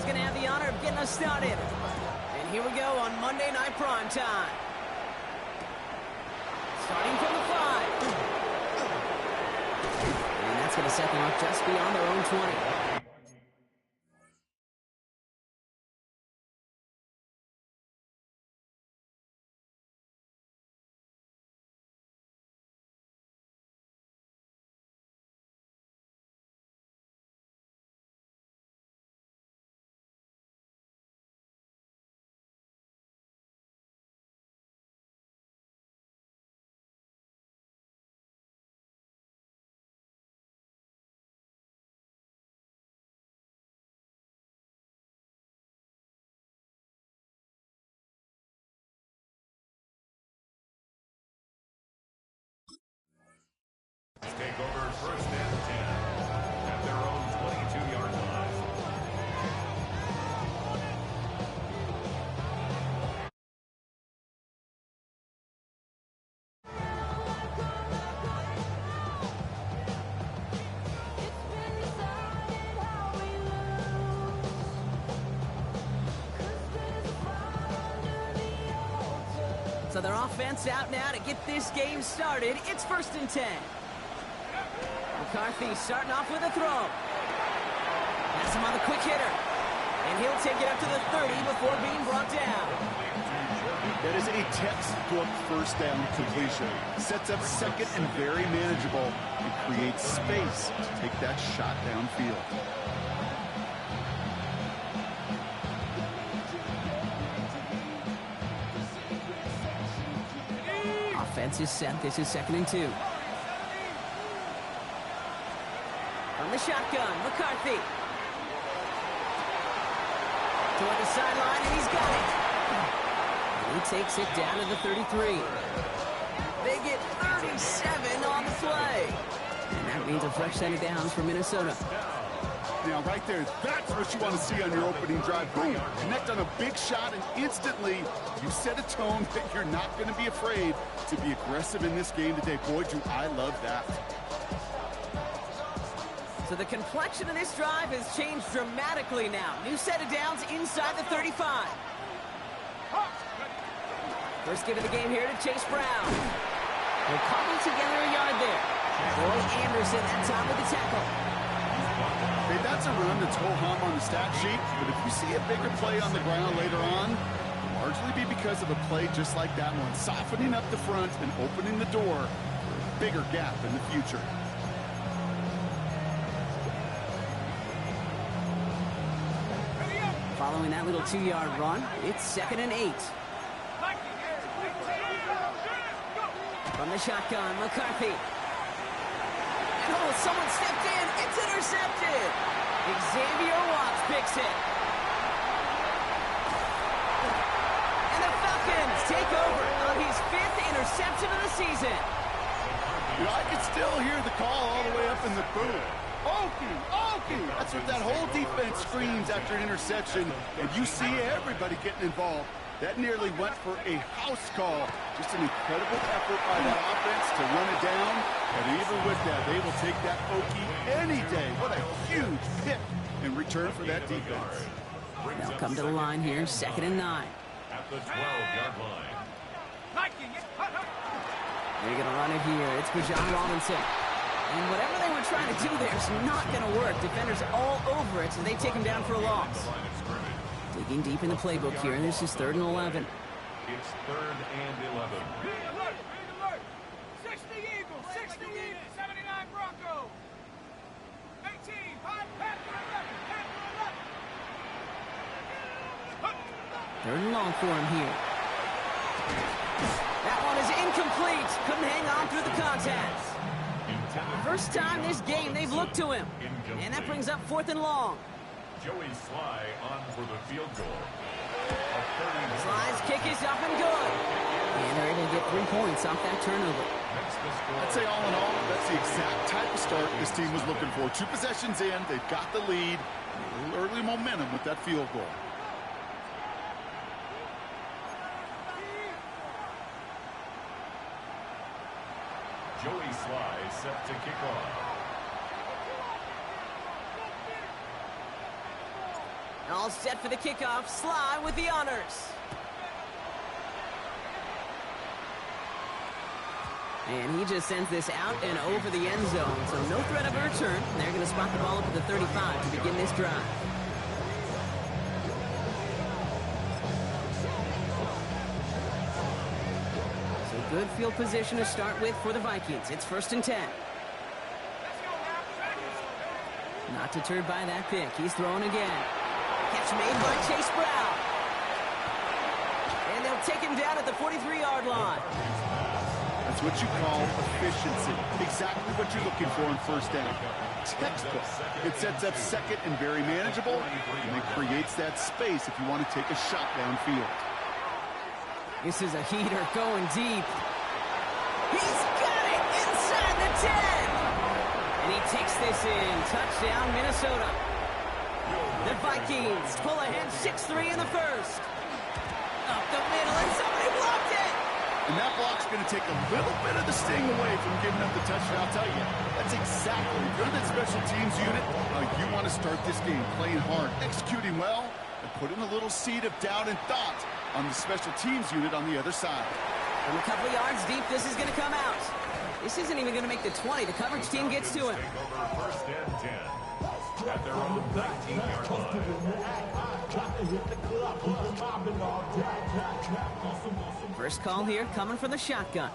going to have the honor of getting us started. And here we go on Monday Night Prime Time. Starting from the 5. And that's going to set them up just beyond their own 20. Take over first and 10 at their own 22-yard line. So their offense out now to get this game started. It's first and 10. McCarthy starting off with a throw. Has him on the quick hitter. And he'll take it up to the 30 before being brought down. That is a textbook first down completion. Sets up second and very manageable. And creates space to take that shot downfield. Offense is set. This is second and 2. From the shotgun, McCarthy. Toward the sideline, and he's got it. And he takes it down to the 33. They get 37 on the play. And that means a fresh set of downs for Minnesota. Now, right there, that's what you want to see on your opening drive. Boom, connect on a big shot, and instantly you set a tone that you're not going to be afraid to be aggressive in this game today. Boy, do I love that. So the complexion of this drive has changed dramatically now. New set of downs inside the 35. First give of the game here to Chase Brown. They'll cobble together a yard there. Roy Anderson that time with the tackle. Hey, that's a run that's ho-hum on the stat sheet, but if you see a bigger play on the ground later on, it'll largely be because of a play just like that one, softening up the front and opening the door for a bigger gap in the future. Following that little 2-yard run, it's second and 8. From the shotgun, McCarthy. And oh, someone stepped in. It's intercepted. Xavier Watts picks it. And the Falcons take over on his 5th interception of the season. You know, I can still hear the call all the way up in the booth. Okie, Okie! That's what that whole defense screams after an interception, and you see everybody getting involved. That nearly went for a house call. Just an incredible effort by that offense to run it down, and even with that, they will take that Okie any day. What a huge pick in return for that defense. They'll come to the line here, second and 9. At the 12-yard line. They're going to run it here. It's Bijan Robinson. And whatever they were trying to do there is not going to work. Defenders all over it, so they take him down for a loss. Digging deep in the playbook here, and this is 3rd and 11. It's 3rd and 11. 60 Eagles, 60 Eagles, 79 Broncos. 18, 5, pass to 11. 3rd and long for him here. That one is incomplete. Couldn't hang on through the contact. First time this game they've looked to him. And that brings up 4th and long. Joey Sly on for the field goal. Sly's kick is up and good. And they're able to get 3 points off that turnover. I'd say all in all, that's the exact type of start this team was looking for. 2 possessions in, they've got the lead. A little early momentum with that field goal. Joey Sly set to kick off. 1 All set for the kickoff. Sly with the honors. And he just sends this out and over the end zone. So no threat of a return. They're going to spot the ball up at the 35 to begin this drive. So good field position to start with for the Vikings. It's 1st and 10. Not deterred by that pick. He's throwing again. Catch made by Chase Brown. And they'll take him down at the 43-yard line. That's what you call efficiency. Exactly what you're looking for in first down. Textbook. It sets up second and very manageable, and it creates that space if you want to take a shot downfield. This is a heater going deep. He's got it inside the 10. And he takes this in. Touchdown, Minnesota. The Vikings pull ahead 6-3 in the first. Up the middle, and somebody blocked it. And that block's going to take a little bit of the sting away from giving up the touchdown. I'll tell you, that's exactly, if you're that special teams unit, you want to start this game playing hard, executing well, and putting a little seed of doubt and thought on the special teams unit on the other side. From a couple of yards deep, this is going to come out. This isn't even going to make the 20. The coverage team gets to him. First and 10 at their own 19-yard line. First call here coming from the shotgun.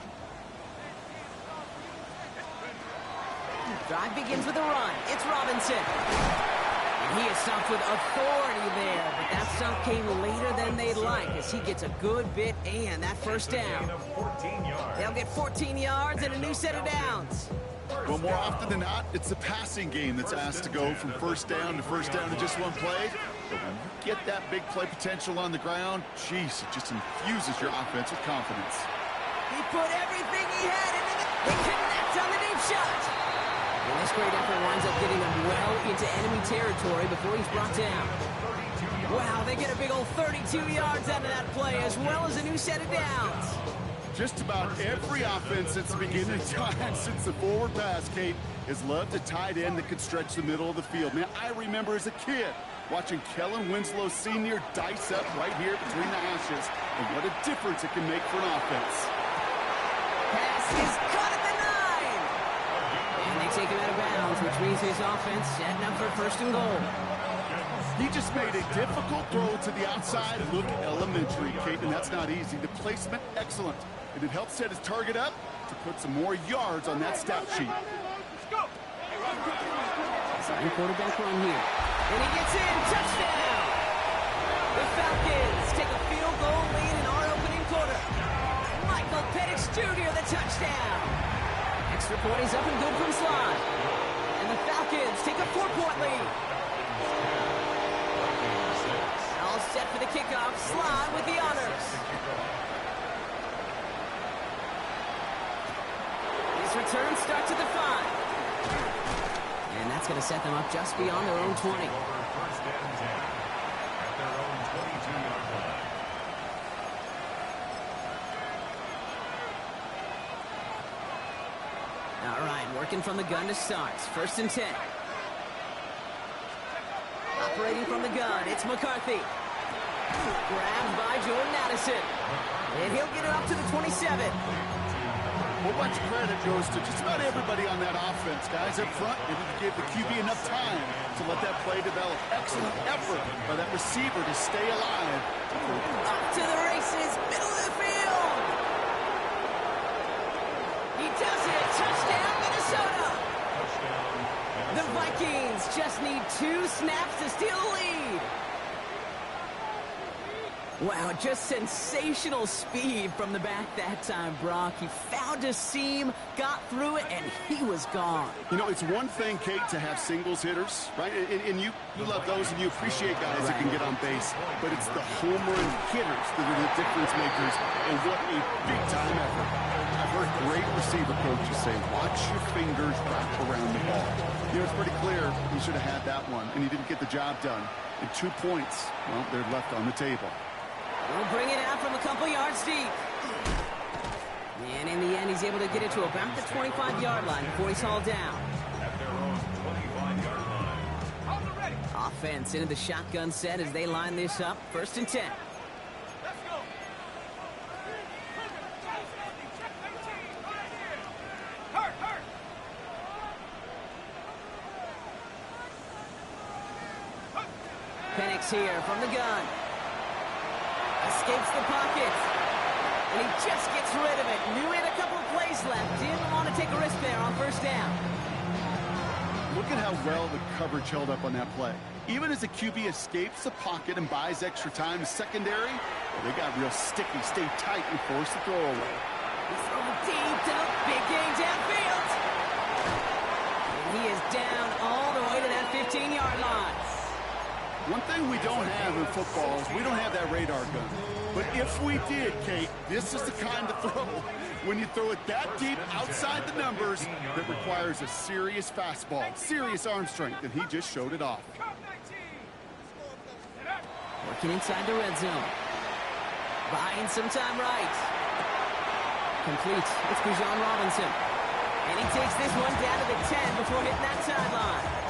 Drive begins with a run. It's Robinson. And he is stopped with authority there, but that stop came later than they'd like as he gets a good bit and that first down. They'll get 14 yards and a new set of downs. Well, more often than not, it's the passing game that's asked to go from first down to just one play. But when you get that big play potential on the ground, geez, it just infuses your offense with confidence. He put everything he had into the... They connect on the deep shot. And this great effort winds up getting him well into enemy territory before he's brought down. Wow, they get a big old 32 yards out of that play, as well as a new set of downs. Just about every offense since the beginning of time, since the forward pass, Kate, has loved a tight end that could stretch the middle of the field. Man, I remember as a kid watching Kellen Winslow Sr. dice up right here between the hashes, and what a difference it can make for an offense. Pass is caught at the 9. And they take him out of bounds, which means his offense setting up for 1st and goal. He just made a difficult throw to the outside. Look elementary, Kate, and that's not easy. The placement, excellent. And it helps set his target up to put some more yards on that stat sheet. Let's go. Sign quarterback run here. And he gets in. Touchdown! The Falcons take a field goal lead in our opening quarter. Michael Penix Jr. the touchdown. Extra point is up and good from Sly. And the Falcons take a 4-point lead. All set for the kickoff. Sly with the honors. His return starts at the 5. And that's going to set them up just beyond their own 20. First and 10 at their own 22-yard line. All right, working from the gun to start. 1st and 10. Operating from the gun, it's McCarthy. Grabbed by Jordan Addison. And he'll get it up to the 27. A whole bunch of credit goes to just about everybody on that offense. Guys up front, maybe to give the QB enough time to let that play develop. Excellent effort by that receiver to stay alive. Up to the races, middle of the field. He does it. Touchdown, Minnesota. The Vikings just need 2 snaps to steal the lead. Wow, just sensational speed from the back that time, Brock. He found a seam, got through it, and he was gone. You know, it's one thing, Kate, to have singles hitters, right? And you love those, and you appreciate guys that can get on base. But it's the home run hitters that are the difference makers, and what a big-time effort. I've heard great receiver coaches say, watch your fingers wrap around the ball. You know, it's pretty clear he should have had that one, and he didn't get the job done. And 2 points, well, they're left on the table. We'll bring it out from a couple yards deep. And in the end, he's able to get it to about the 25-yard line before he's hauled down. At their own 25-yard line. On the ready. offense into the shotgun set as they line this up. 1st and 10. Let's go. Check 18. Right here. Hurt. Penix here from the gun. Escapes the pocket. And he just gets rid of it. Knew he had a couple of plays left. Didn't want to take a risk there on 1st down. Look at how well the coverage held up on that play. Even as the QB escapes the pocket and buys extra time to secondary, they got real sticky, stay tight, and force the throw away. He's throwing deep to the big game downfield. And he is down all the way to that 15-yard line. One thing we don't have in football is we don't have that radar gun. But if we did, Kate, this is the kind of throw when you throw it that deep outside the numbers that requires a serious fastball, serious arm strength, and he just showed it off. Working inside the red zone. Buying some time right. Complete. It's Bijan Robinson. And he takes this one down to the 10 before hitting that sideline.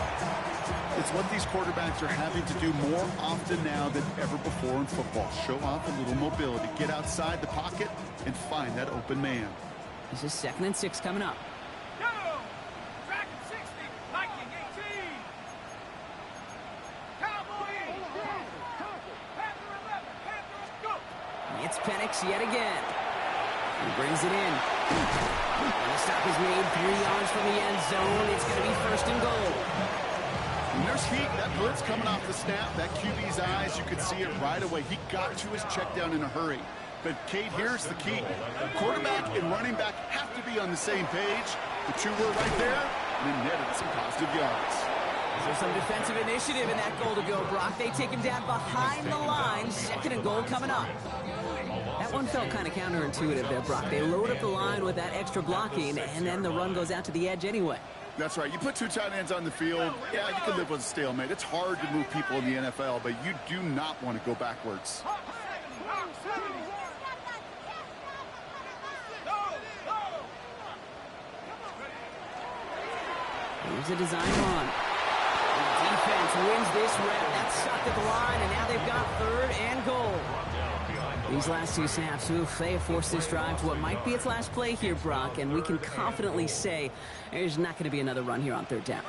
It's what these quarterbacks are having to do more often now than ever before in football. Show off a little mobility. Get outside the pocket and find that open man. This is 2nd and 6 coming up. Go! Track at 60. Viking 18. Cowboy 8. Panther 11. Panthers go! It's Penix yet again. He brings it in. And the stop is made 3 yards from the end zone. It's going to be 1st and goal. And there's heat. That blitz coming off the snap. That QB's eyes, you could see it right away. He got to his check down in a hurry. But, Kate, here's the key. Quarterback and running back have to be on the same page. The two were right there, and then netted some positive yards. There's some defensive initiative in that goal to go, Brock. They take him down behind the line. 2nd and goal coming up. That one felt kind of counterintuitive there, Brock. They load up the line with that extra blocking, and then the run goes out to the edge anyway. That's right. You put 2 tight ends on the field, yeah, you can live with a stalemate. It's hard to move people in the NFL, but you do not want to go backwards. Here's a design run. The defense wins this rep. That's sucked at the line, and now they've got 3rd and goal. These last 2 snaps, they have forced this drive to what might be its last play here, Brock, and we can confidently say there's not going to be another run here on 3rd down.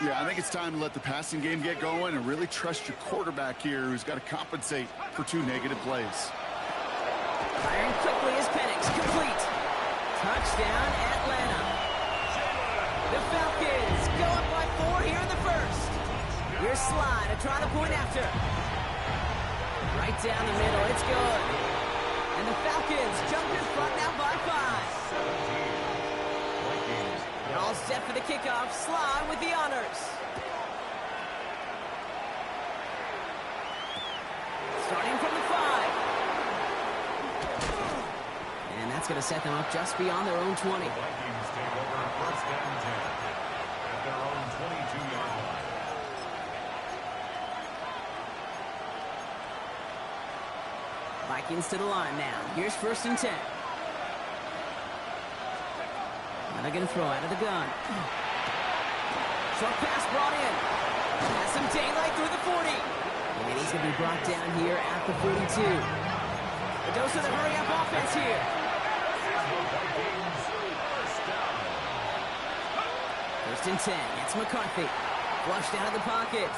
Yeah, I think it's time to let the passing game get going and really trust your quarterback here who's got to compensate for 2 negative plays. Firing quickly is Penix. Complete. Touchdown, Atlanta. The Falcons go up by 4 here in the 1st. Here's Slide to try the point after. Right down the middle. It's good. And the Falcons jump in front now by 5. They're all set for the kickoff. Slide with the honors. Starting from the 5. And that's going to set them up just beyond their own 20. The Vikings take over 1st and 10 at their own 22-yard line. Vikings to the line now. Here's 1st and 10. Now they're going to throw out of the gun. Short pass brought in. Has some daylight through the 40. And he's going to be brought down here at the 42. A dose of the hurry-up offense here. First and 10. It's McCarthy. Flushed out of the pocket.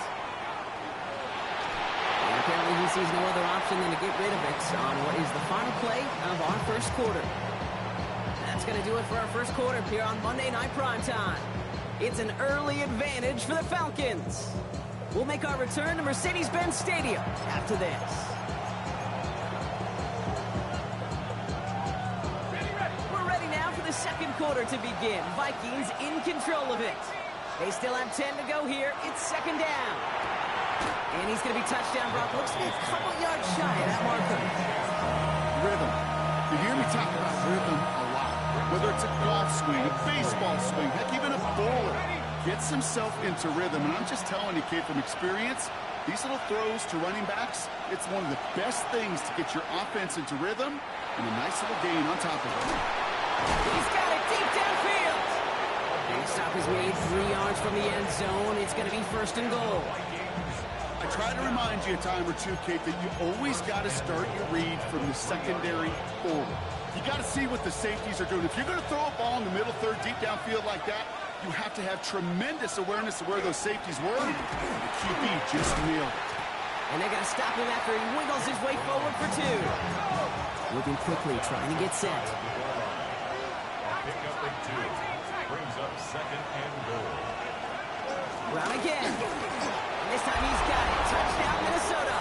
And apparently he sees no other option than to get rid of it on what is the final play of our 1st quarter. That's going to do it for our 1st quarter here on Monday Night Primetime. It's an early advantage for the Falcons. We'll make our return to Mercedes-Benz Stadium after this. We're ready now for the 2nd quarter to begin. Vikings in control of it. They still have 10 to go here. It's 2nd down. And he's going to be touchdown, Brock. Looks to be a couple yards shy of that marker. Rhythm. You hear me talk about rhythm a lot. Whether it's a golf swing, a baseball swing, heck, even a bowler gets himself into rhythm. And I'm just telling you, kid, from experience, these little throws to running backs, it's one of the best things to get your offense into rhythm and a nice little gain on top of it. He's got it deep downfield. Big stop is made 3 yards from the end zone. It's going to be 1st and goal. I try to remind you a time or two, Kate, that you always got to start your read from the secondary forward. You got to see what the safeties are doing. If you're going to throw a ball in the middle third, deep downfield like that, you have to have tremendous awareness of where those safeties were. The QB just nailed it. And they're going to stop him after he wiggles his way forward for 2. Moving quickly, trying to get set. Pick up at 2. Brings up second and goal. Brown again. And this time he's got it. Touchdown, Minnesota.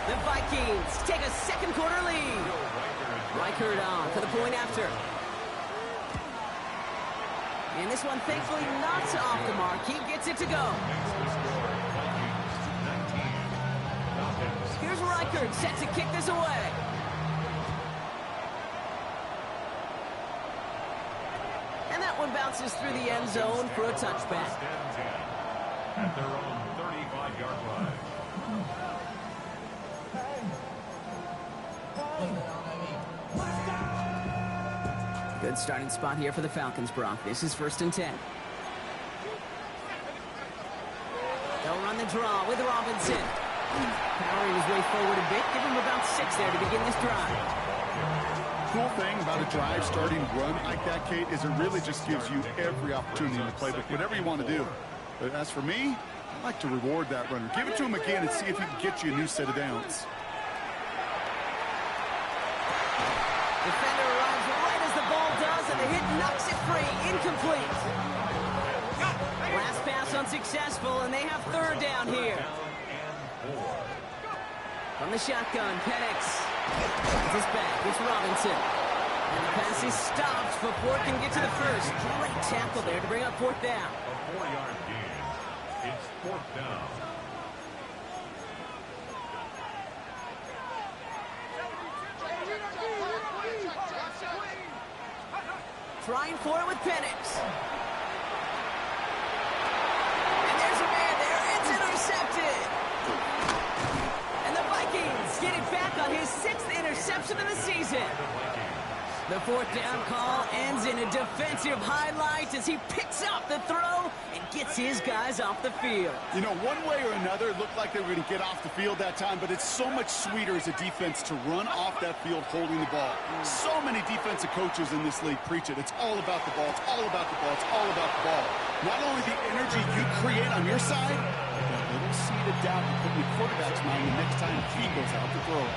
The Vikings take a second quarter lead. Reichert on for the point after. And this one, thankfully, not off the mark. He gets it to go. Here's Reichert set to kick this away. And that one bounces through the end zone for a touchback. At their own 35-yard line. Good starting spot here for the Falcons, Brock. This is 1st and 10. They'll run the draw with Robinson. Powering his way forward a bit. Give him about 6 there to begin this drive. Cool thing about a drive starting run like that, Kate, is it really just gives you every opportunity in the playbook, whatever you want to do. But as for me, I like to reward that runner. Give it to him again and see if he can get you a new set of downs. Defender arrives right as the ball does, and the hit knocks it free. Incomplete. Last pass unsuccessful, and they have 3rd down here. From the shotgun, Penix. This back, it's Robinson. And the pass is stopped before it can get to the first. Great tackle there to bring up 4th down. A 4-yard gain. It's 4th down. Trying for it with Penix. And there's a man there. It's intercepted. And the Vikings get it back on his 6th interception of the season. The 4th down call ends in a defensive highlight as he picks up the throw and gets his guys off the field. You know, one way or another, it looked like they were going to get off the field that time, but it's so much sweeter as a defense to run off that field holding the ball. So many defensive coaches in this league preach it. It's all about the ball. It's all about the ball. It's all about the ball. Not only the energy you create on your side, but that little seed of doubt you put in the quarterback's mind the next time he goes out to throw it.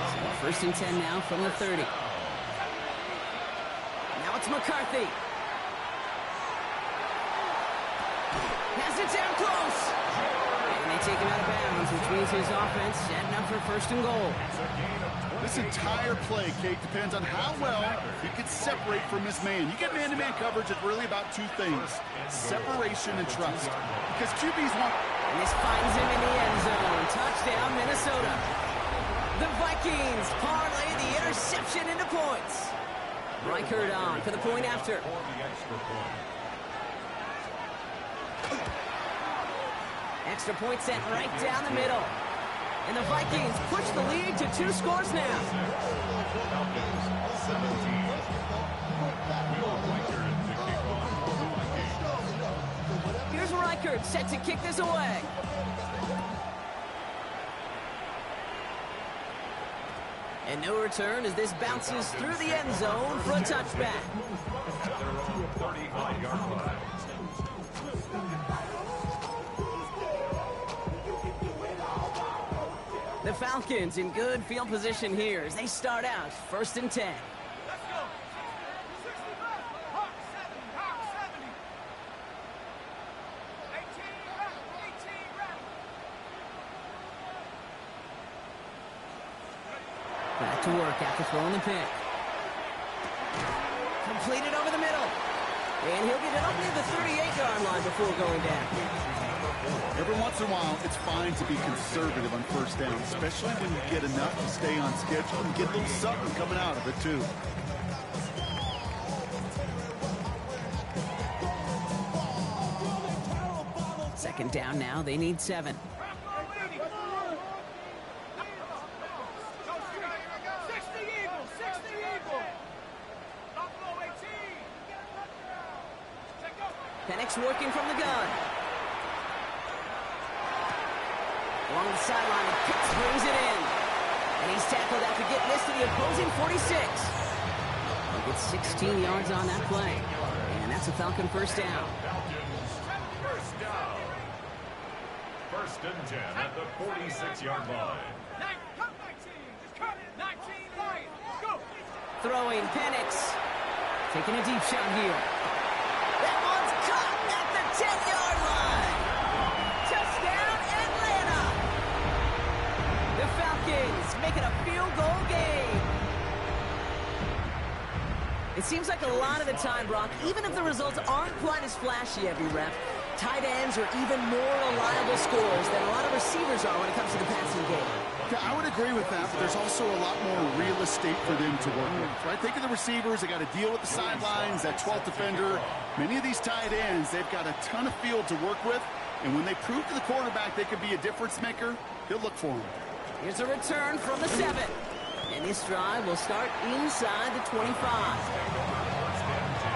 So 1st and 10 now from the 30. Now it's McCarthy. Has it down close. And they take him out of bounds, which means his offense setting up for 1st and goal. This entire play, Kate, depends on how well he can separate from his man. You get man-to-man coverage, it's really about 2 things, separation and trust. Because QBs want... And this finds him in the end zone. Touchdown, Minnesota. The Vikings parlay the interception into points. Reichert on for the point after. Extra point sent right down the middle. And the Vikings push the lead to 2 scores now. Here's Reichert set to kick this away. And no return as this bounces through the end zone for a touchback. The Falcons in good field position here as they start out 1st and 10. Let's go. 65, Hawk 70. 18 ready. Back to work after throwing the pick. Completed over the middle. And he'll get it up near the 38-yard line before going down. Every once in a while, it's fine to be conservative on 1st down, especially when you get enough to stay on schedule and get a little something coming out of it, too. Second down now. They need 7. 60 Eagles. Buffalo 18. Penix working from the gun. Along the sideline, and Pitts brings it in. And he's tackled after getting this to the opposing 46. He gets 16 yards on that play. And that's a Falcon first down. Falcons first down. First and 10 at the 46-yard line. 19 Lions. Go. Throwing, Penix. Taking a deep shot here. That one's caught at the 10-yard line. Touchdown, Atlanta. The Falcons making a field goal game. It seems like a lot of the time, Brock, even if the results aren't quite as flashy every rep, tight ends are even more reliable scorers than a lot of receivers are when it comes to the passing game. Yeah, I would agree with that, but there's also a lot more real estate for them to work with, right? Think of the receivers. They got to deal with the sidelines, that 12th defender. Many of these tight ends, they've got a ton of field to work with, and when they prove to the quarterback they could be a difference maker, he'll look for them. Here's a return from the 7. And this drive will start inside the 25. First and 10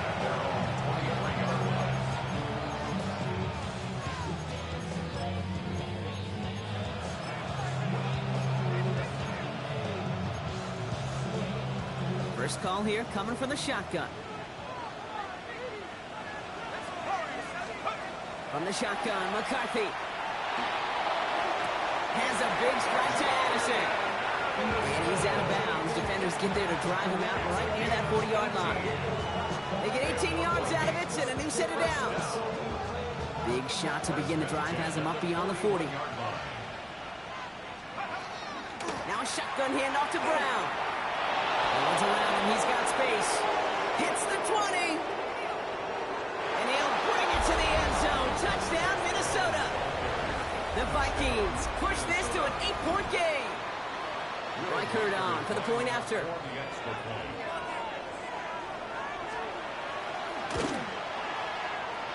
at their own 23-yard line. First call here coming from the shotgun. From the shotgun, McCarthy has a big strike to Addison. And he's out of bounds. Defenders get there to drive him out right near that 40-yard line. They get 18 yards out of it and a new set of downs. Big shot to begin the drive has him up beyond the 40. Now a shotgun handoff to Brown. Runs around him, he's got space. Hits the 20. And he'll bring it to the end zone. Touchdown, Minnesota. The Vikings push this to an 8-point game. Reichert on for the point after. For the extra point.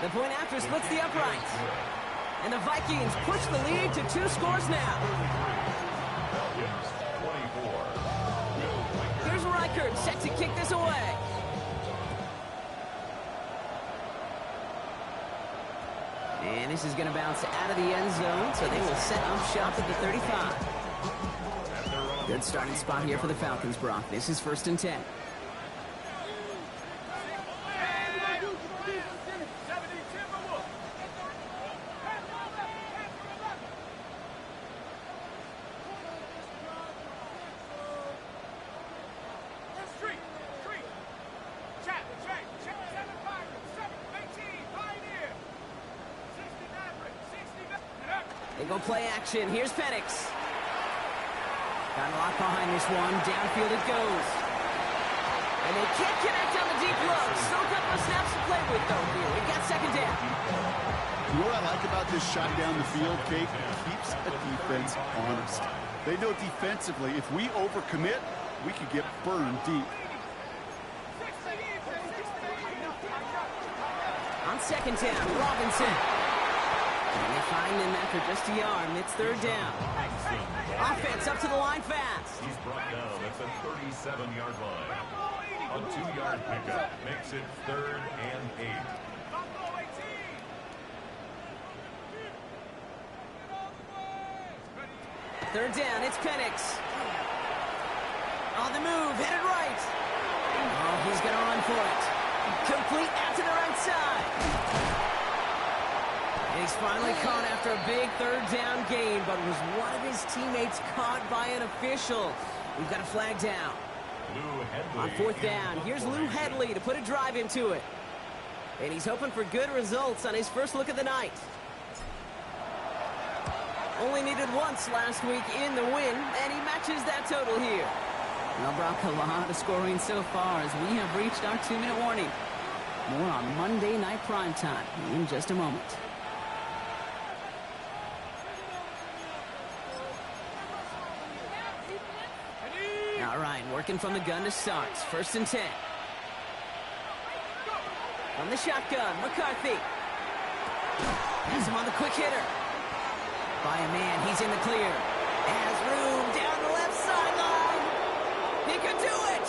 The point after splits the uprights. And the Vikings push the lead to 2 scores now. Falcons 24. Here's Reichert set to kick this away. And this is going to bounce out of the end zone, so they will set up shop at the 35. Good starting spot here for the Falcons, Brock. This is first and 10. They go play action. Here's Penix. Got a lot behind this one. Downfield it goes. And they can't connect on the deep look. Still a couple of snaps to play with, though, here. We've got second down. You know what I like about this shot down the field, Kate? It keeps a defense honest. They know defensively, if we overcommit, we could get burned deep. On second down, Robinson. And they find him after just a yard. It's third down. Offense up to the line fast. He's brought down at the 37-yard line. A 2-yard pickup makes it 3rd and 8. Third down, it's Penix. On the move, headed right. Oh, he's going to run for it. Complete out to the right side. And he's finally caught after a big third down gain, but was one of his teammates caught by an official. We've got a flag down. Lou Hedley. On fourth down, here's Lou Hedley to put a drive into it. And he's hoping for good results on his first look of the night. Only needed once last week in the win, and he matches that total here. Well, Brock, a lot of scoring so far as we have reached our 2-minute warning. More on Monday Night Primetime in just a moment. All right, working from the gun to start. First and 10. From the shotgun, McCarthy. Has him on the quick hitter. By a man, he's in the clear. Has room down the left sideline. He could do it.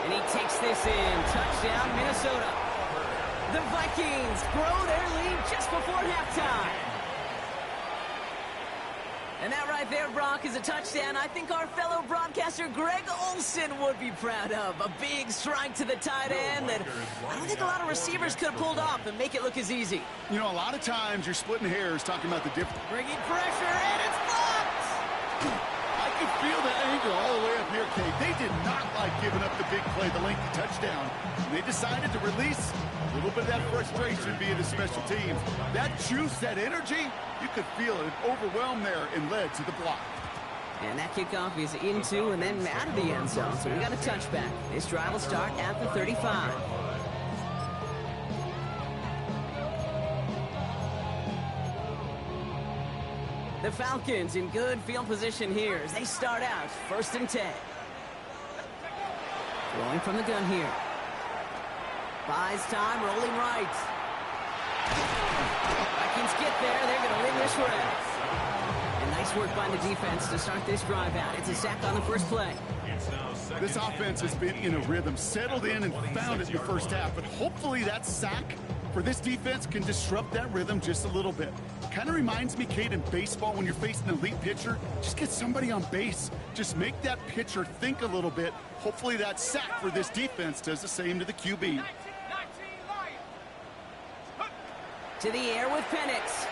And he takes this in. Touchdown, Minnesota. The Vikings grow their lead just before halftime. And that right there, Brock, is a touchdown I think our fellow broadcaster Greg Olsen would be proud of. A big strike to the tight end that I don't think a lot of receivers could have pulled off and make it look as easy. You know, a lot of times you're splitting hairs talking about the difference. Bringing pressure, and it's blocked! I can feel the anger all the way up here, Kate. They did not like giving up the big play, the lengthy touchdown. They decided to release a little bit of that frustration via the special teams. That juice, that energy, you could feel it overwhelmed there and led to the block. And that kickoff is into and then out of the end zone, so we got a touchback. This drive will start at the 35. The Falcons in good field position here as they start out 1st and 10. Rolling from the gun here. Buys time, rolling right. Vikings get there. They're going to win this round. And nice work by the defense to start this drive out. It's a sack on the first play. This offense has been in a rhythm, settled in and found it in the first half, but hopefully that sack for this defense can disrupt that rhythm just a little bit. Kind of reminds me, Kate, in baseball when you're facing an elite pitcher, just get somebody on base. Just make that pitcher think a little bit. Hopefully that sack for this defense does the same to the QB. To the air with Penix.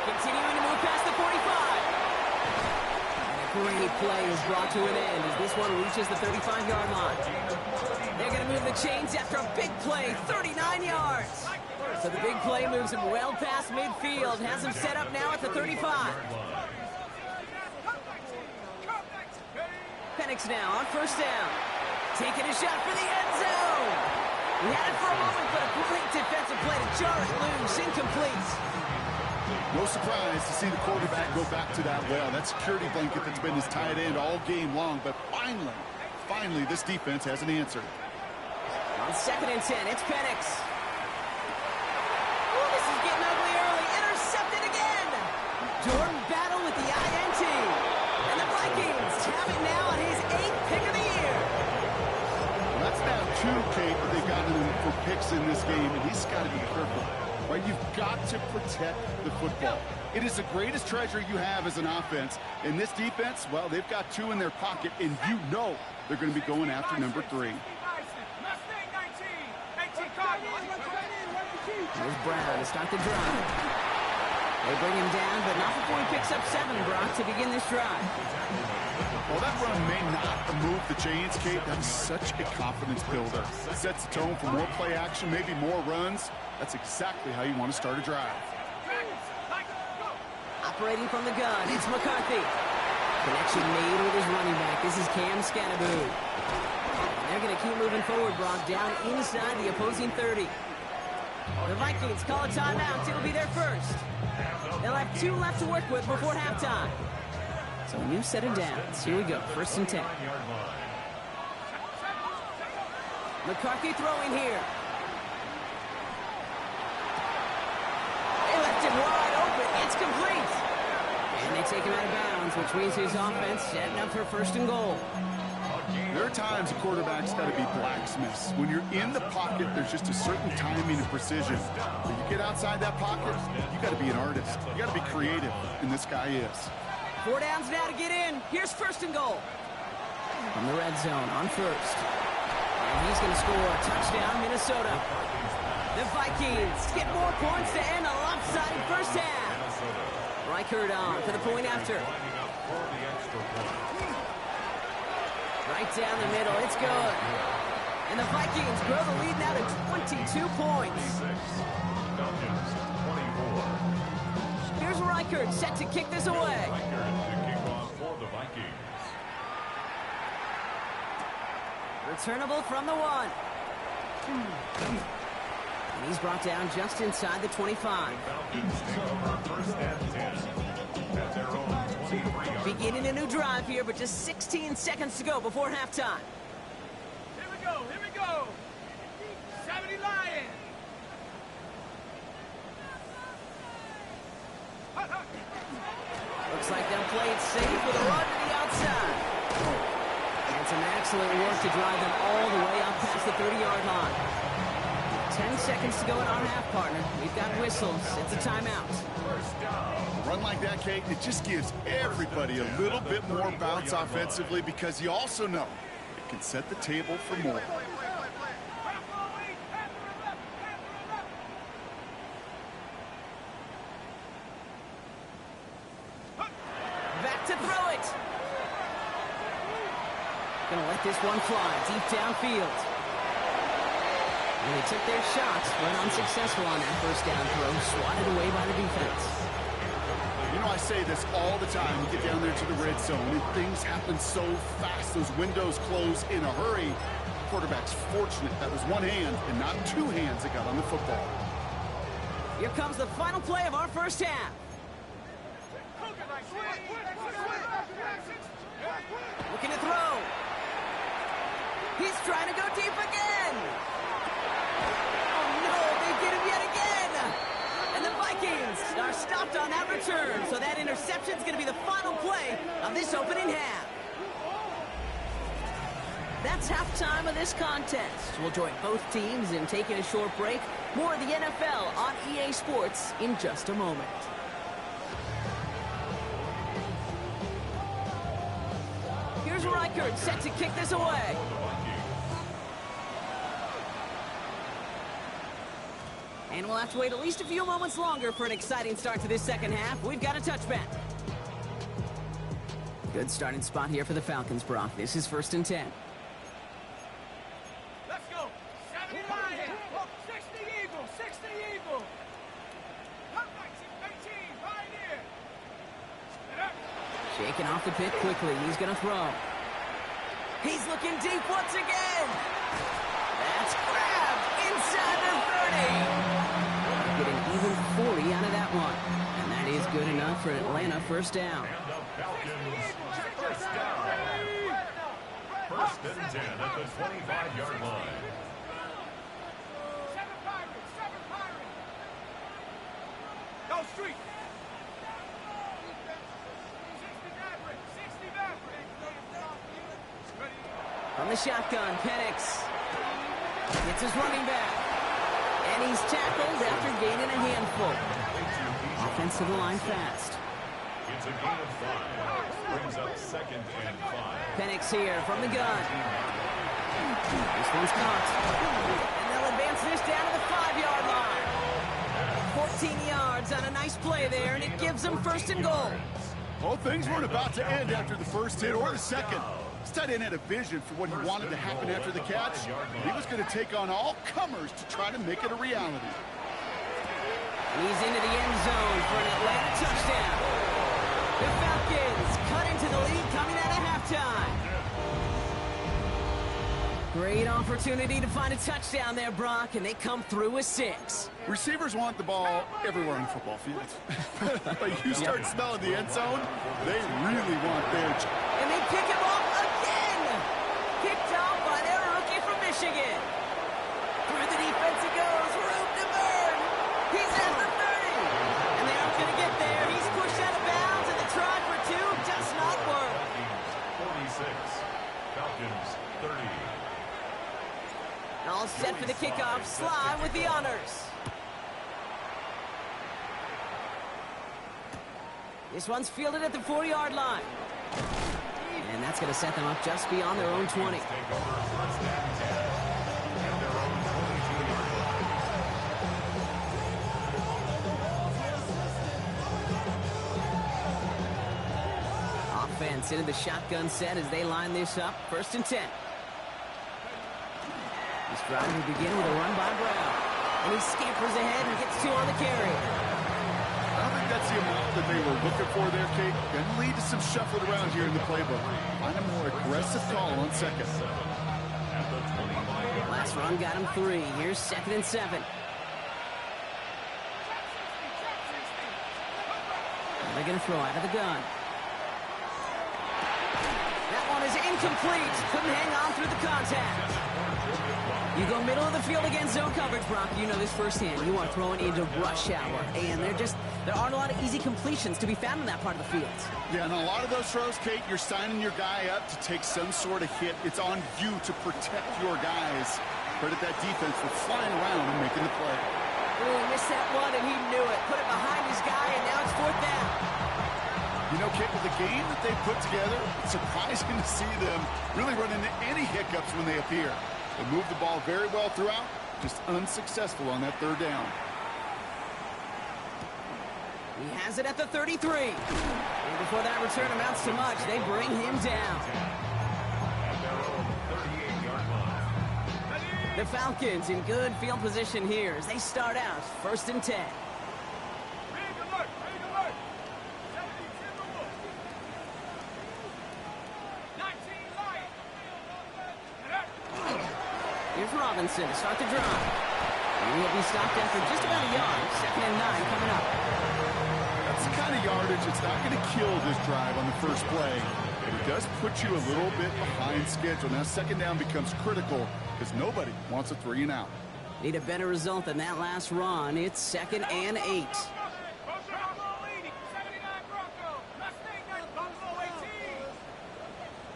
Continuing to move past the 45. And a great play is brought to an end as this one reaches the 35-yard line. They're going to move the chains after a big play, 39 yards. So the big play moves him well past midfield, has him set up now at the 35. Penix now on 1st down. Taking a shot for the end zone. He had it for a moment, but a great defensive play to jar it loose, incomplete. No surprise to see the quarterback go back to that well. That security blanket that's been his tight end all game long, but finally, this defense has an answer. On 2nd and 10, it's Penix. Ooh, this is getting ugly early. Intercepted again. Jordan Battle with the INT. And the Vikings have it now on his 8th pick of the year. Well, that's now 2, Kate, that they've gotten him for picks in this game, and he's got to be careful. Right? You've got to protect the football. It is the greatest treasure you have as an offense. And this defense, well, they've got 2 in their pocket, and you know they're going to be going after number 3. Here's Brown to start the drive. They bring him down, but not before he picks up 7, Brock, to begin this drive. Well, that run may not move the chains, Kate. That's such a confidence builder. It sets the tone for more play action, maybe more runs. That's exactly how you want to start a drive. Operating from the gun, it's McCarthy. Connection made with his running back. This is Cam Scanaboo. And they're going to keep moving forward, Brock, down inside the opposing 30. The Vikings call a timeout. It'll be their first. They'll have 2 left to work with before halftime. So a new set of downs. Here we go, 1st and 10. McCarthy throwing here. They left him wide open. It's complete. And they take him out of bounds, which means his offense setting up for 1st and goal. There are times a quarterback's got to be blacksmiths. When you're in the pocket, there's just a certain timing and precision. When you get outside that pocket, you got to be an artist. You got to be creative, and this guy is. 4 downs now to get in. Here's 1st and goal. From the red zone on 1st. And he's going to score a touchdown, Minnesota. The Vikings get more points to end a lopsided first half. Reichert on for the point after. Right down the middle, it's good. And the Vikings grow the lead now to 22 points. Here's Reichert set to kick this away. Returnable from the 1. And he's brought down just inside the 25. Beginning a new drive here, but just 16 seconds to go before halftime. Here we go. 70 Lions. Looks like they'll play it safe with a run to the outside. And some excellent work to drive them all the way up past the 30-yard line. 10 seconds to go in our half, partner. We've got whistles. It's a timeout. A run like that, Kate, it just gives everybody a little bit more bounce offensively because you also know it can set the table for more. Back to throw it. Gonna let this one fly deep downfield. And they took their shots, but unsuccessful on that first down throw, swatted away by the defense. You know, I say this all the time. You get down there to the red zone, and things happen so fast. Those windows close in a hurry. Quarterback's fortunate that was one hand and not two hands that got on the football. Here comes the final play of our first half. Looking to throw. He's trying to go deep again. Oh, no, they get him yet again. And the Vikings are stopped on that return. So that interception is going to be the final play of this opening half. That's halftime of this contest. We'll join both teams in taking a short break. More of the NFL on EA Sports in just a moment. Here's Reichert set to kick this away. And we'll have to wait at least a few moments longer for an exciting start to this second half. We've got a touchback. Good starting spot here for the Falcons, Brock. This is 1st and 10. Let's go. 79. 60 Eagles. 60 Eagles. Perfect. 18. Pioneer. Shaking off the pit quickly. He's going to throw. He's looking deep once again. That's grabbed inside the 30. Getting even 40 out of that one. And that is good enough for Atlanta first down. And the Falcons first down. 1st and 10 at the 25-yard line. 7 Pirates. 7 Pirates. Go street. 60 Maverick. 60 Maverick. From the shotgun, Penix gets his running back. And he's tackled after gaining a handful. Offensive line fast. It's a gain of 5. Brings up 2nd and 5. Penix here from the gun. This one's caught. And they'll advance this down to the 5-yard line. 14 yards on a nice play there, and it gives them 1st and goal. Well, things weren't about to end after the first hit or the second. This tight end had a vision for what he wanted to happen after the catch. He was going to take on all comers to try to make it a reality. He's into the end zone for an Atlanta touchdown. The Falcons cut into the lead coming out of halftime. Great opportunity to find a touchdown there, Brock, and they come through with 6. Receivers want the ball everywhere on the football field. But you start smelling the end zone, they really want theirs. And they pick him off again. Picked off by their rookie from Michigan. Through the defense he goes. Room to burn. He's at the 30. And they aren't going to get there. He's pushed out of bounds, and the try for 2 does not work. 46. Falcons 30. All set for the kickoff. Sly with the honors. This one's fielded at the 4-yard line. And that's going to set them up just beyond their own 20. Take over 1st and 10. At their own 22-yard line. Offense into the shotgun set as they line this up. 1st and 10. This drive will begin with a run by Brown. And he scampers ahead and gets 2 on the carry. I don't think that's the amount that they were looking for there, Kate. Going to lead to some shuffling around here in the playbook. Find a more aggressive call on 2nd. At the 25-yard line. Last run got him 3. Here's 2nd and 7. And they're going to throw out of the gun. That one is incomplete. Couldn't hang on through the contact. You go middle of the field against zone coverage, Brock. You know this firsthand. You are throwing into rush hour. And there aren't a lot of easy completions to be found in that part of the field. Yeah, and a lot of those throws, Kate, you're signing your guy up to take some sort of hit. It's on you to protect your guys. Credit that defense for flying around and making the play. Oh, he missed that one, and he knew it. Put it behind his guy, and now it's 4th down. You know, Kit, with the game that they put together, it's surprising to see them really run into any hiccups when they appear. They moved the ball very well throughout, just unsuccessful on that 3rd down. He has it at the 33. And before that return amounts to much, they bring him down. At their own 38-yard line. The Falcons in good field position here as they start out 1st and 10. Big alert, big alert. 70 Timberwolves. 19 Lions. Here's Robinson to start the drive. And he'll be stopped after just about a yard. 2nd and 9 coming up. That's the kind of yardage that's not going to kill this drive on the first play. But it does put you a little bit behind schedule. Now 2nd down becomes critical because nobody wants a 3 and out. Need a better result than that last run. It's 2nd and 8. Buffalo leading. 79 Broncos. Mustang 9. Buffalo 18.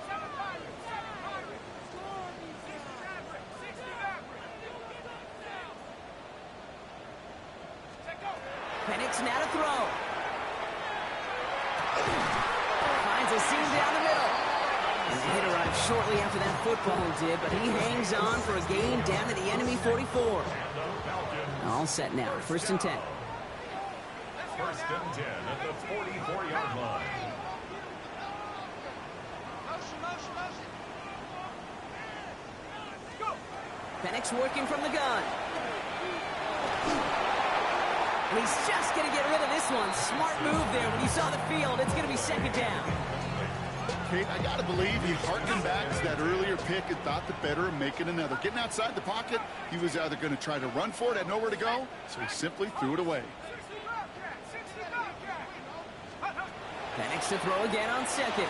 7 Pirates. 7 Pirates. 60 Mavericks. 60 Mavericks. Take go. Penix now to throw. Finds a seam down the middle. And the hit arrived shortly after that football did, but he hangs on for a gain down to the enemy 44. All set now. 1st and 10. 1st and 10 at the 44-yard line. Motion, motion, motion. Go. Penix working from the gun. And he's just going to get rid of this one. Smart move there. When you saw the field, it's going to be 2nd down. Kate, I got to believe he harkened back to that earlier pick and thought the better of making another. Getting outside the pocket, he was either going to try to run for it, had nowhere to go, so he simply threw it away. 60 Bobcat. 60 Bobcat. Penix to throw again on 2nd.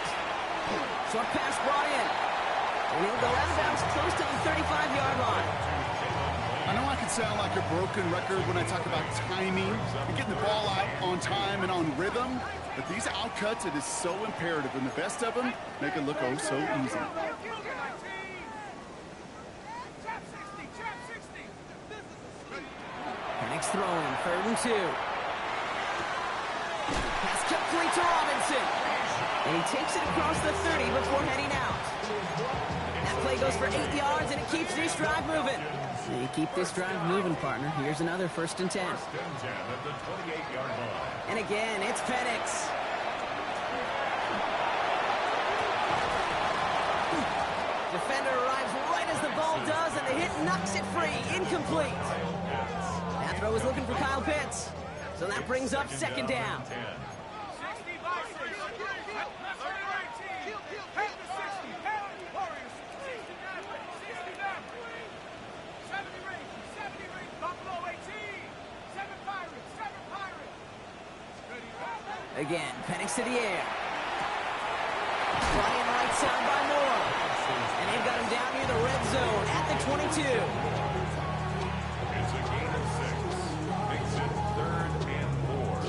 Short pass brought in. And he'll go out of bounds close to the 35-yard line. I know I can sound like a broken record when I talk about timing and getting the ball out on time and on rhythm, but these outcuts, it is so imperative, and the best of them make it look oh so easy. Penix throwing, 3rd and 2. Pass complete to Robinson. And he takes it across the 30 before heading out. That play goes for 8 yards, and it keeps this drive moving. They keep this drive moving, partner. Here's another 1st and 10. 1st and 10 at the 28-yard line. And again, it's Penix. Defender arrives right as the ball does, and the hit knocks it free. Incomplete. That throw was looking for Kyle Pitts. So that brings up 2nd down. 60 by 6. Mustang 19. Head to 60. Head Warriors. 60 Mavericks. 60 Mavericks. 70 Rangers. 70 Rangers. Buffalo 18. 7 Pirates. 7 Pirates. Ready. Again, Penix to the air. Flying right side by Moore. And they've got him down near the red zone at the 22. It's a gain of 6. Makes it 3rd and 4.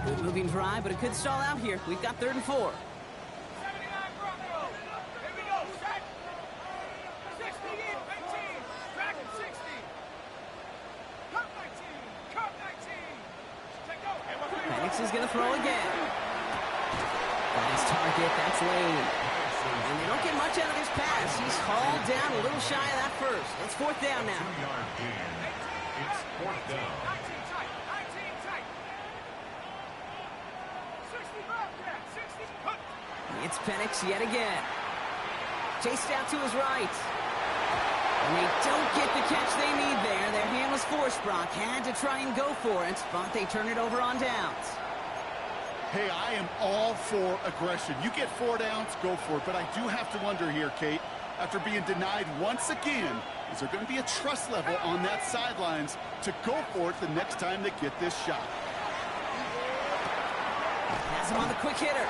Good moving drive, but it could stall out here. We've got 3rd and 4. 79 Broncos. Here we go. Set. 60 in. 18. Dragon 60. Cup 19. Cup 19. Take go. Penix is going to throw again. Got his target. That's Lane. And they don't get much out of this pass. He's hauled down a little shy of that first. It's 4th down now. 2-yard gain. It's 4th down. 19 tight. 19 tight. 60 Bobcat. 60. Hook. It's Penix yet again. Chased out to his right. And they don't get the catch they need there. Their hand was forced. Brock had to try and go for it, but they turn it over on downs. Hey, I am all for aggression. You get 4 downs, go for it. But I do have to wonder here, Kate, after being denied once again, is there going to be a trust level on that sidelines to go for it the next time they get this shot? Has him on the quick hitter.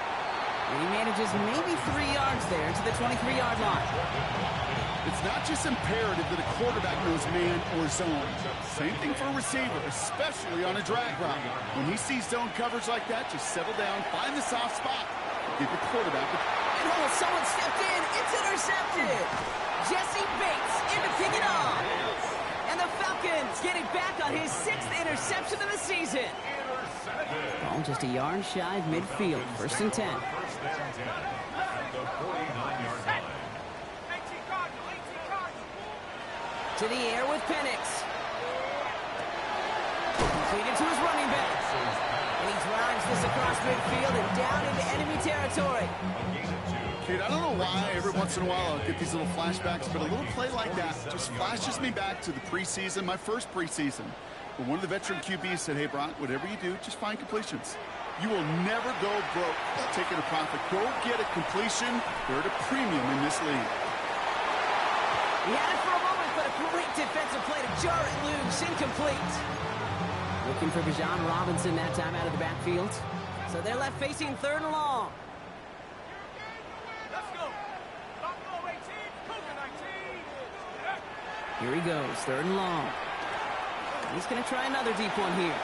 And he manages maybe 3 yards there to the 23-yard line. It's not just imperative that a quarterback knows man or zone. Same thing for a receiver, especially on a drag route. When he sees zone coverage like that, just settle down, find the soft spot, give the quarterback a open hole. Someone stepped in. It's intercepted. Jesse Bates in to pick it off. And the Falcons get it back on his 6th interception of the season. Ball just a yard shy of midfield. 1st and 10. First and 10 at the 49-yard line. 18 Cardinal, 18 Cardinal. To the air with Penix. Completed to his running back. And he drives this across midfield and down into enemy territory. Kid, I don't know why every once in a while I'll get these little flashbacks, but a little play like that just flashes me back to the preseason, my first preseason. But one of the veteran QBs said, hey, Brock, whatever you do, just find completions. You will never go broke taking a profit. Go get a completion. They're at a premium in this league. He had it for a moment, but a great defensive play to jar it loose. Incomplete. Looking for Bijan Robinson that time out of the backfield. So they're left facing 3rd and long. Let's go. Buffalo 18, Cougar 19. Here he goes, 3rd and long. He's going to try another deep one here.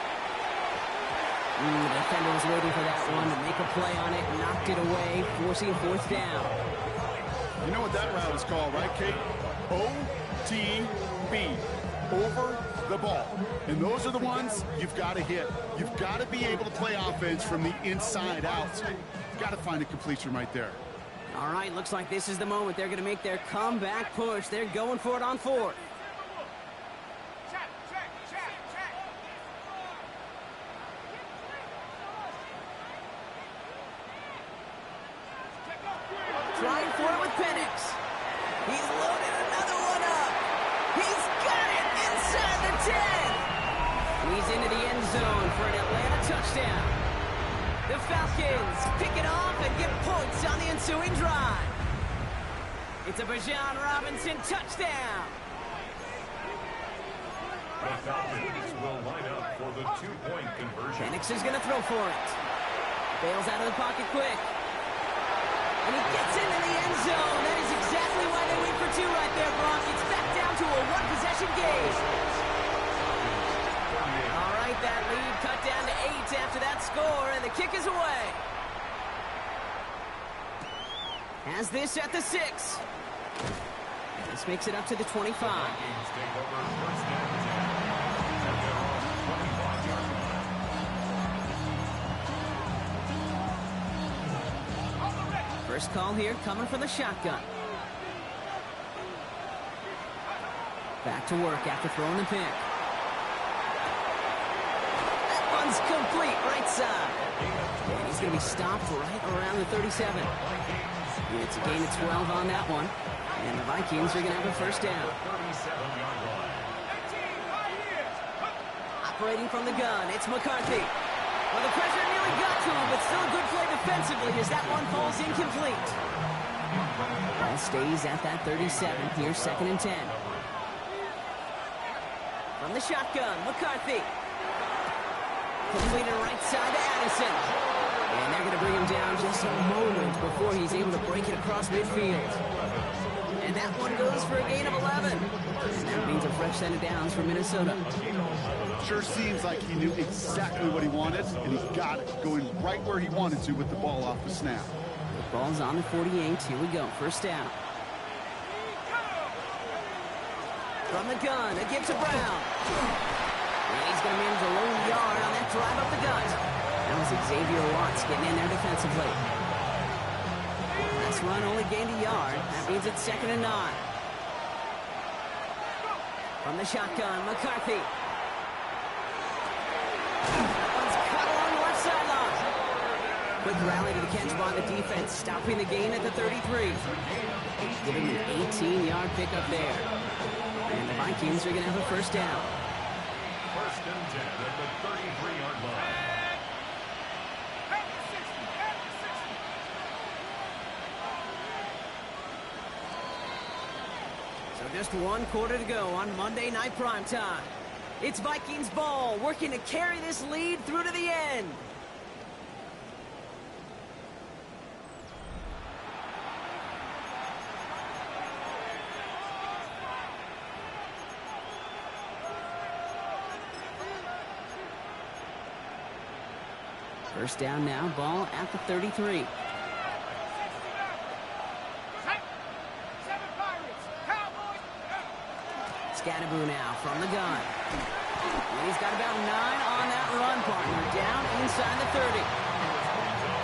The defender was waiting for that one to make a play on it, knocked it away, forcing 4th down. You know what that route is called, right, Kate? OTB, over the ball. And those are the ones you've got to hit. You've got to be able to play offense from the inside out. You've got to find a completion right there. All right, looks like this is the moment they're going to make their comeback push. They're going for it on 4th. Check, check, check, check. Trying for it with Penix. He's loaded another one up. He's got it inside the 10. He's into the end zone for an Atlanta touchdown. The Falcons pick it off and get points on the ensuing drive. It's a Bijan Robinson touchdown. The Falcons will line up for the 2-point conversion. Penix is going to throw for it. Bails out of the pocket quick. And he gets into the end zone. That is exactly why they wait for 2 right there, Brock. It's back down to a 1-possession game. All right, that lead cut down to 8 after that score, and the kick is away. Has this at the 6. This makes it up to the 25. Take over first and 10 at their own 25-yard line. First call here coming from the shotgun. Back to work after throwing the pick. That one's complete, right side. And he's going to be stopped right around the 37. It's a gain of 12 on that one. And the Vikings are going to have a first down. 37-yard line. Operating from the gun, it's McCarthy. Well, the pressure nearly got to him, but still a good play defensively as that one falls incomplete. Ball stays at that 37. Here's 2nd and 10. From the shotgun, McCarthy. Completed right side to Addison. And they're going to bring him down just a moment before he's able to break it across midfield. And that one goes for a gain of 11. And that means a fresh set of downs for Minnesota. Sure seems like he knew exactly what he wanted, and he got it, going right where he wanted to with the ball off the snap. The ball's on the 48. Here we go. First down. From the gun, a give to Brown. And he's going to manage a low yard on that drive up the gut. That was Xavier Watts getting in there defensively. Last run only gained a yard. That means it's 2nd and 9. From the shotgun, McCarthy. That one's cut along the left sideline. Quick rally to the catch by the defense, stopping the gain at the 33. Giving an 18-yard pickup there. And the Vikings are going to have a first down. First and 10 at the 33-yard line. So just 1 quarter to go on Monday Night Primetime. It's Vikings ball, working to carry this lead through to the end. First down now, ball at the 33. Scannaboo now from the gun. And he's got about 9 on that run, partner. Down inside the 30.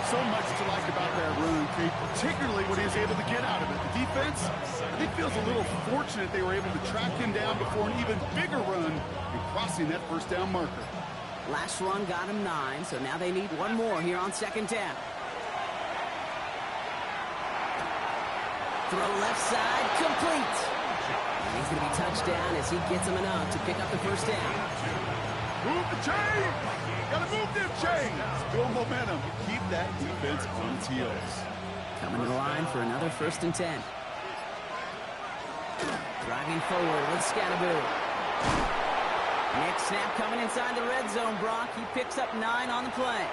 So much to like about that run, Kate, particularly what he was able to get out of it. The defense, I think, feels a little fortunate they were able to track him down before an even bigger run and crossing that first down marker. Last run got him 9, so now they need one more here on second down. Throw left side, complete. And he's going to be touchdown as he gets him enough to pick up the first down. Move the chain! Gotta move them chains! Build momentum. Keep that defense on its heels. Coming to the line for another 1st and 10. Driving forward with Scannaboo. Next snap coming inside the red zone, Brock. He picks up 9 on the play.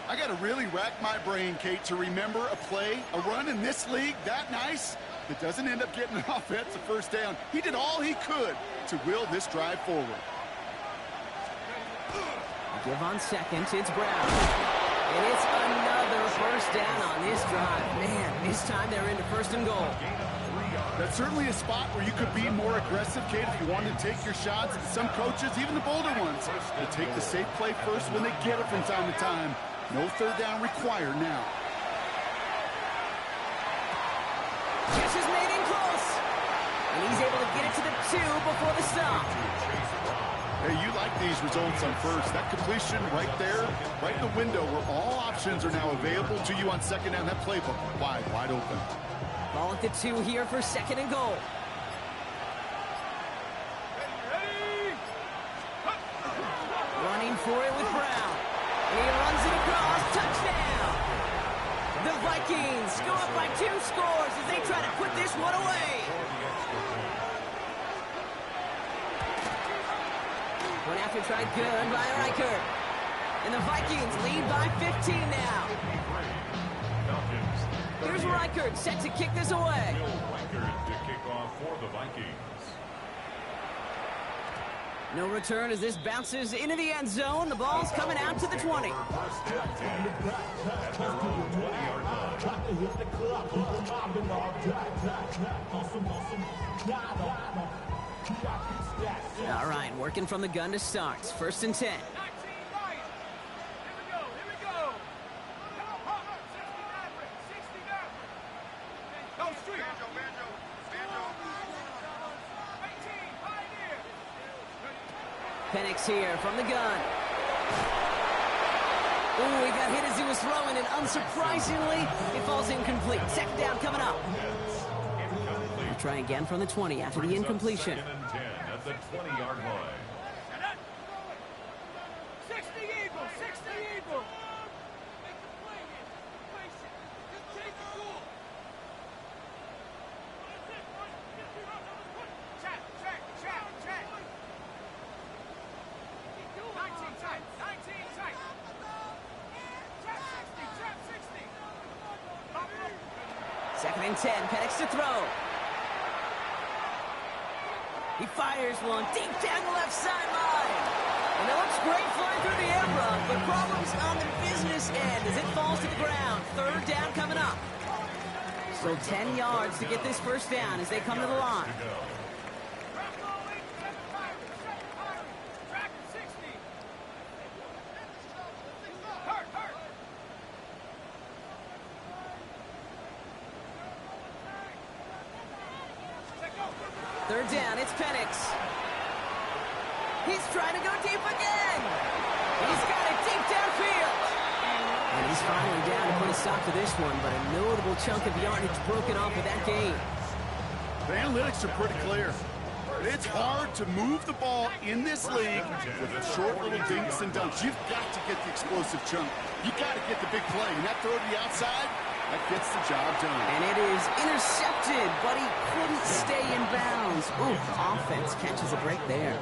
I got to really rack my brain, Kate, to remember a play, a run in this league that nice that doesn't end up getting an offensive first down. He did all he could to will this drive forward. Give on second, it's Brown. And it's another first down on this drive. Man, this time they're into 1st and goal. That's certainly a spot where you could be more aggressive, Kate, if you wanted to take your shots. Some coaches, even the bolder ones, will take the safe play first when they get it from time to time. No 3rd down required now. Catch is made in close. And he's able to get it to the 2 before the stop. Hey, you like these results on first. That completion right there, right in the window where all options are now available to you on second down. That playbook wide open. Ball at the 2 here for 2nd and goal. Running for it with Brown. And he runs it across. Touchdown! The Vikings go up by 2 scores as they try to put this one away. One after tried good by Reichert. And the Vikings lead by 15 now. Here's Reichert set to kick this away. Reichert to kick off for the Vikings. No return as this bounces into the end zone. The ball's coming out to the 20. First and 10 at their own 20-yard line. All right, working from the gun to start. 1st and 10. 19 right. Here we go. Come on, 69. Go street. 18, Pioneer. Penix here from the gun. Ooh, he got hit as he was throwing, and unsurprisingly, it falls incomplete. 2nd down coming up. We'll try again from the 20 after the incompletion. 2nd and 10 at the 20-yard line. 60 Eagles, 60 Eagles. Check. 19 tight. Trap 60. 2nd and 10, Penix to throw. He fires one deep down the left sideline. And it looks great flying through the air, Brock, but problems on the business end as it falls to the ground. 3rd down coming up. So 10 yards to get this first down as they come to the line. Track 60. Hurt. 3rd down, it's Penix. He's trying to go deep again. He's got it deep downfield. And he's finally down to put a stop to this one, but a notable chunk of yardage broken off of that game. The analytics are pretty clear. It's hard to move the ball in this league with short little dinks and dunks. You've got to get the explosive chunk. You've got to get the big play. And that throw to the outside, that gets the job done. And it is intercepted, but he couldn't stay in bounds. Ooh, the offense catches a break there.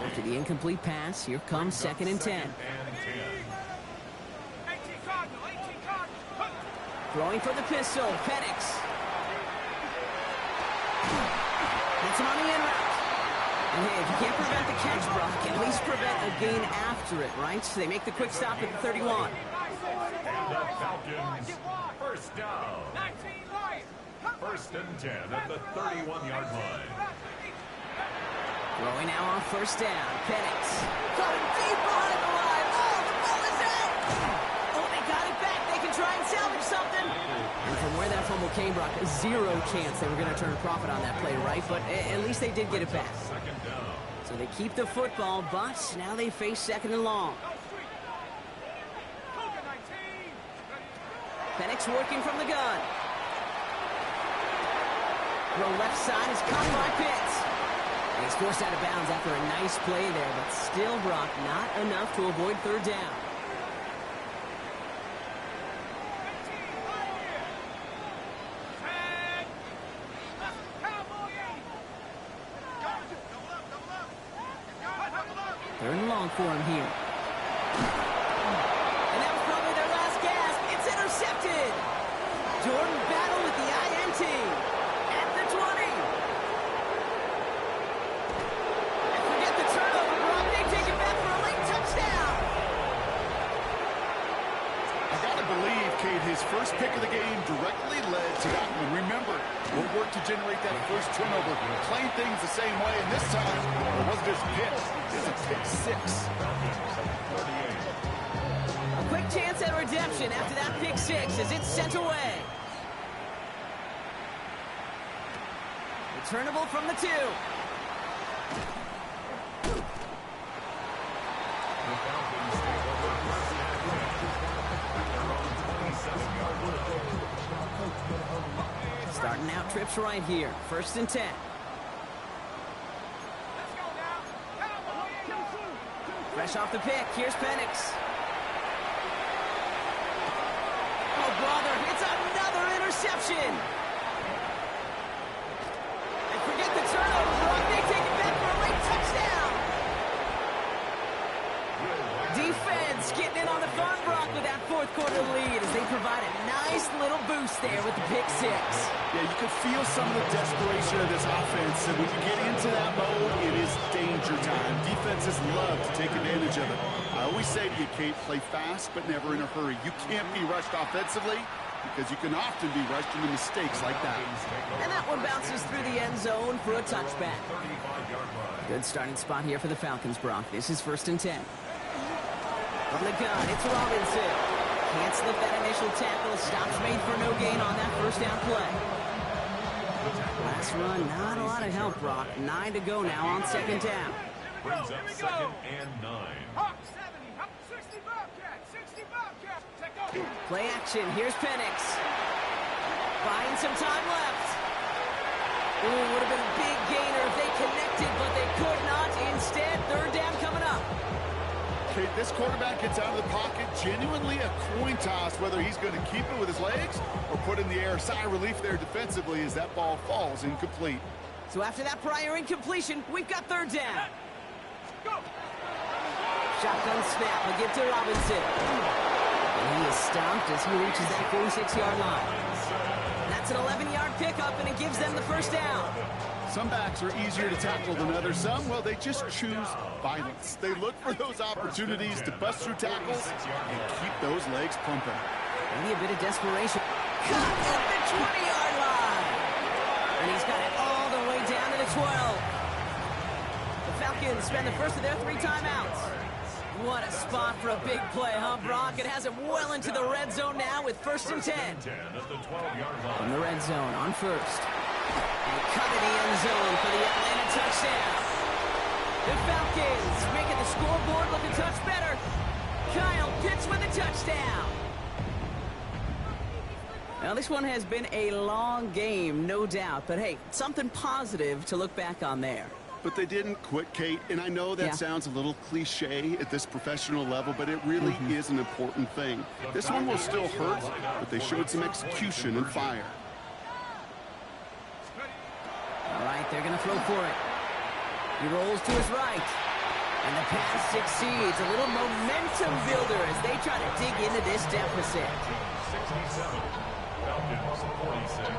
After the incomplete pass, here comes 2nd and 10. 18 Cardinal. Throwing for the pistol, Penix. Gets him on the in route. And hey, if you can't prevent the catch, Brock, at least prevent a gain after it, right? So they make the quick stop at the 31. And the Falcons, first down. 19 right. 1st and 10 at the 31-yard line. Throwing now on first down. Penix. Going deep behind the line. Oh, the ball is out. Oh, they got it back. They can try and salvage something. And from where that fumble came, Brock, zero chance they were going to turn a profit on that play, right? But at least they did get it back. So they keep the football, but now they face second and long. Penix working from the gun. Throw left side is caught by Pitts. And he's forced out of bounds after a nice play there, but still, Brock, not enough to avoid third down. Third and long for him here. And that was probably their last gasp. It's intercepted. Jordan Battle with the INT at the 20. And forget the turnover, Brock. They take it back for a late touchdown. I gotta believe, Kate, his first pick of the game directly led to that one. Remember, we'll work to generate that first turnover. Playing things the same way, and this time, it wasn't just pick. It's a pick six. A quick chance at redemption after that pick six as it's sent away. Returnable from the 2. Starting out trips right here. First and 10. Fresh off the pick. Here's Penix. Oh, brother. It's another interception. And forget the turnover, Brock. They take it back for a late touchdown. Defense getting in on the fun, Brock, with that fourth quarter lead as they provide a nice little boost there with the pick six. Yeah, you could feel some of the desperation of this offense, and when you get into that mode, it is danger time. Defenses love to take advantage of it. I always say to you, Kate, play fast but never in a hurry. You can't be rushed offensively because you can often be rushed into mistakes like that. And that one bounces through the end zone for a touchback. Good starting spot here for the Falcons, Brock. This is first and 10. From the gun, it's Robinson. Can't slip that initial tackle. Stops made for no gain on that first down play. Last run, not a lot of help, Brock. 9 to go now on second down. Brings up second and 9. Hawk 70, Hawk 60 Bobcat, 60 Bobcat. Take off. Play action. Here's Penix. Buying some time left. Ooh, would have been a big gainer if they connected, but they could not. Instead, third down coming up. Kate, this quarterback gets out of the pocket, genuinely a coin toss whether he's going to keep it with his legs or put in the air. Sigh of relief there defensively as that ball falls incomplete. So after that prior incompletion, we've got third down. Go. Shotgun snap. We'll give to Robinson. And he is stopped as he reaches that 46-yard line. That's an 11-yard pickup, and it gives them the first down. Some backs are easier to tackle than others. Some, well, they just choose violence. They look for those opportunities to bust through tackles and keep those legs pumping. Maybe a bit of desperation. Cut at the 20-yard line. And he's got it all the way down to the 12. The Falcons spend the first of their 3 timeouts. What a spot for a big play, huh, Brock? It has him well into the red zone now with first and 10. From the red zone on first. And cut in the end zone for the Atlanta touchdown. The Falcons making the scoreboard look a touch better. Kyle Pitts with a touchdown. Now, this one has been a long game, no doubt. But, hey, something positive to look back on there. But they didn't quit, Kate, and I know that sounds a little cliche at this professional level, but it really is an important thing. This one will still hurt, but they showed some execution and fire. All right, they're going to throw for it. He rolls to his right. And the pass succeeds. A little momentum builder as they try to dig into this deficit. 67, Falcons 46.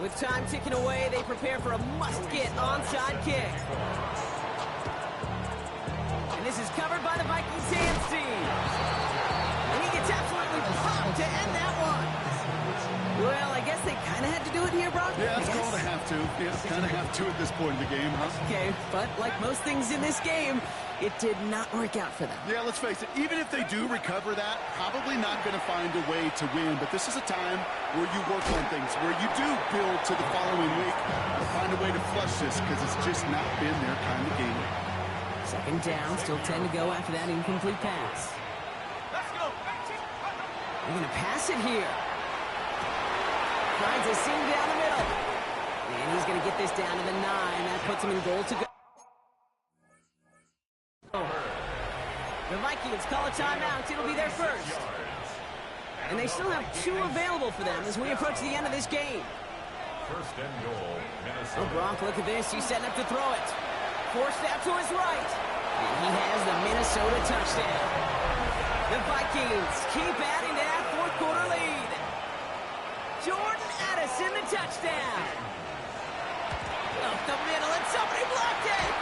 With time ticking away, they prepare for a must-get onside kick. And this is covered by the Vikings hands team. And he gets absolutely popped to end that one. Well, I guess they kind of had to do it here, Brock. Yeah, it's going to have to. kind of have to at this point in the game, huh? Okay, but like most things in this game, it did not work out for them. Yeah, let's face it, even if they do recover that, probably not going to find a way to win. But this is a time where you work on things, where you do build to the following week, or find a way to flush this, because it's just not been their kind of game. Second down, still 10 to go after that incomplete pass. Let's go. They're going to pass it here. Finds a seam down the middle. And he's going to get this down to the 9. That puts him in goal to go. The Vikings call a timeout. It'll be their first. And they still have 2 available for them as we approach the end of this game. First and goal, Oh, Minnesota. Gronk, look at this. He's setting up to throw it. Forced out to his right. And he has the Minnesota touchdown. The Vikings keep adding to that fourth quarter lead. Jordan Addison, the touchdown. Up the middle, and somebody blocked it.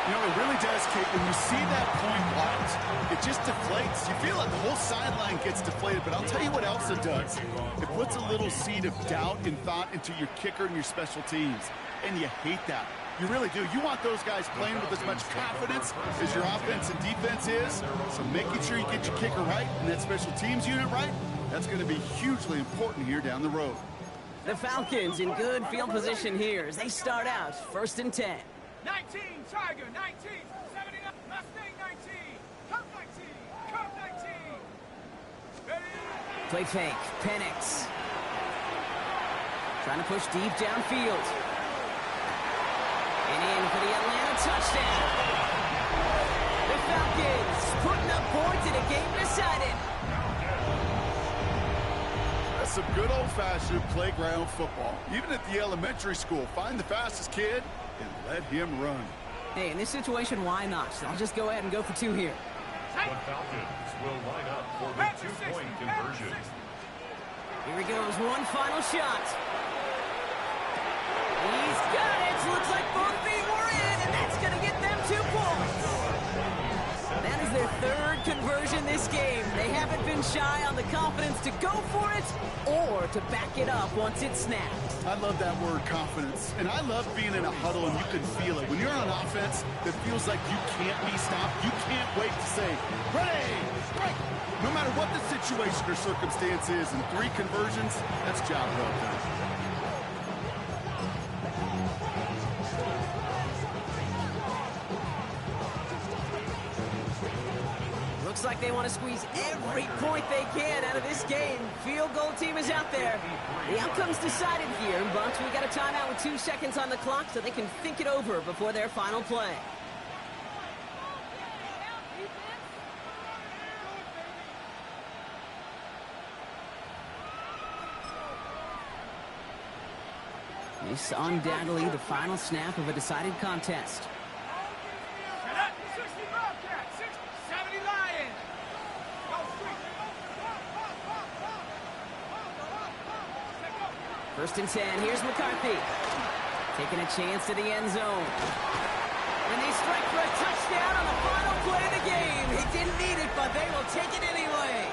You know, it really does, Kate. When you see that point blocked, it just deflates. You feel like the whole sideline gets deflated, but I'll tell you what else it does. It puts a little seed of doubt and thought into your kicker and your special teams, and you hate that. You really do. You want those guys playing with as much confidence as your offense and defense is, so making sure you get your kicker right and that special teams unit right, that's going to be hugely important here down the road. The Falcons in good field position here as they start out first and 10. 19, Tiger, 19, 79, Mustang, 19, Cup 19, Cup 19. Ready? Play fake, Penix. Trying to push deep downfield. And in for the Atlanta touchdown. The Falcons putting up points in a game decided. That's some good old-fashioned playground football. Even at the elementary school, find the fastest kid and let him run. Hey, in this situation, why not? I'll just go ahead and go for 2 here. The Falcons will line up for the Back to 60, two-point back to conversion. 60. Here he goes, one final shot. He's got it. Looks like both feet were in, and that's going to get them 2 points. That is their 3rd conversion this game. They haven't been shy on the confidence to go for it or to back it up once it's snapped. I love that word, confidence. And I love being in a huddle and you can feel it. When you're on offense, it feels like you can't be stopped. You can't wait to say, ready, strike. No matter what the situation or circumstance is, in 3 conversions, that's job well done. Looks like they want to squeeze every point they can out of this game. Field goal team is out there. The outcome's decided here, but we got a timeout with 2 seconds on the clock so they can think it over before their final play. This undoubtedly the final snap of a decided contest. Set up, 60 Bobcat, 60, 70 Lion. Go street. First and 10, here's McCarthy. Taking a chance to the end zone. And they strike for a touchdown on the final play of the game. He didn't need it, but they will take it anyway.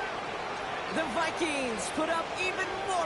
The Vikings put up even more.